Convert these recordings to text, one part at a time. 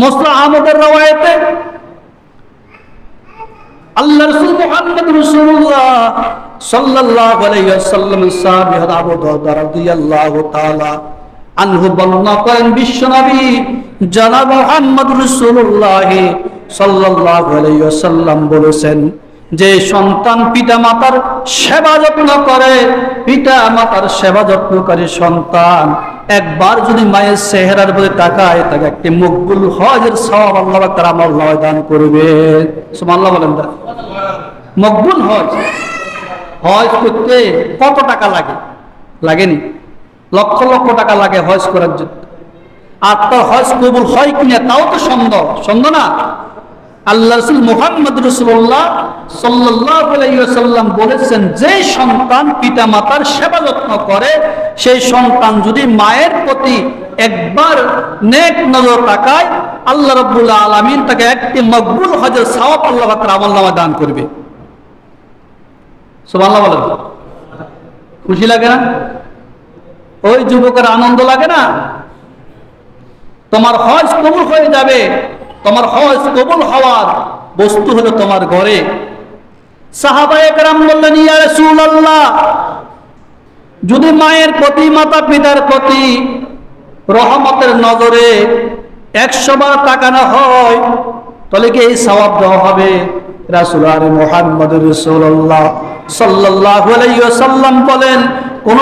মুসনাদ আহমদের রওয়ায়াতে আল্লাহ রাসূল মুহাম্মদ রাসূলুল্লাহ সাল্লাল্লাহু আলাইহি ওয়াসাল্লাম সাহাবী আবু দারদা রাদিয়াল্লাহু তাআলা আনহু বর্ণনা করেন বিশ্বনবী জনাব মুহাম্মদ রাসূলুল্লাহ সাল্লাল্লাহু আলাইহি ওয়াসাল্লাম বলেছেন, যে সন্তান পিতামাতার সেবা যত্ন করে, পিতামাতার সেবা যত্নকারী সন্তান একবার যদি মায়ের চেহারার প্রতি তাকায়, তাকে একটি মকবুল হজের সওয়াব আল্লাহ পাক তার আমলনামায় দান করবে। সুবহানাল্লাহ বলেন। মকবুল হজ, হজ করতে কত টাকা লাগে? লাগেনি? লক্ষ লক্ষ টাকা লাগে হজ করার জন্য। আর তার হজ কবুল হয় কিনা তাও তো সন্দেহ না। আল্লাহ রাসূল মুহাম্মদ রাসূলুল্লাহ সাল্লাল্লাহু আলাইহি ওয়াসাল্লাম বলেছেন, যে সন্তান পিতামাতার সেবা যত্ন করে, সেই সন্তান যদি মায়ের প্রতি একবার নেক নজর তাকায়, আল্লাহ রাব্বুল আলামিন তাকে একটি মকবুল হজের সওয়াব আল্লাহ পাক তার আমলনামায় দান করবে। সুবহানাল্লাহ বলেন। খুশি লাগে না? ওই যুবকের আনন্দ লাগে না? তোমার হজ কবুল হয়ে যাবে। তোমার হজ কবুল হওয়ার বস্তু হলো তোমার ঘরে। সাহাবায়ে কেরাম বললেন, ইয়া রাসূলুল্লাহ, যদি মায়ের প্রতি মাতা পিতার প্রতি রহমতের নজরে 100 বার তাকানো হয়, তাহলে কি এই সওয়াব দেওয়া হবে? রাসূল মুহাম্মদ রাসূলুল্লাহ সাল্লাল্লাহু আলাইহি ওয়াসাল্লাম বলেন, কোন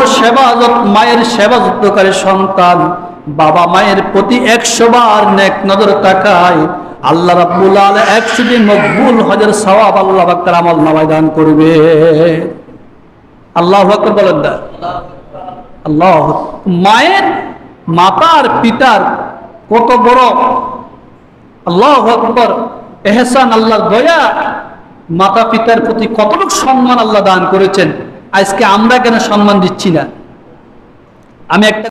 মায়ের সেবা যত্নকারী সন্তান বাবা মায়ের প্রতি 100 বার নেক নজর তাকায়, আল্লাহ রাব্বুল আলামিন 100টি মকবুল হজের সওয়াব আল্লাহ পাক তার আমলনামায় দান করবে। আল্লাহু আকবার বলেন না? আল্লাহ। মায়ের মাতার পিতার কত বড় আল্লাহু আকবার ইহসান, আল্লাহর দয়া। মাতা পিতার প্রতি কতটুকু সম্মান আল্লাহ দান করেছেন। আজকে আমরা কেন সম্মান দিচ্ছি না? আমি একটা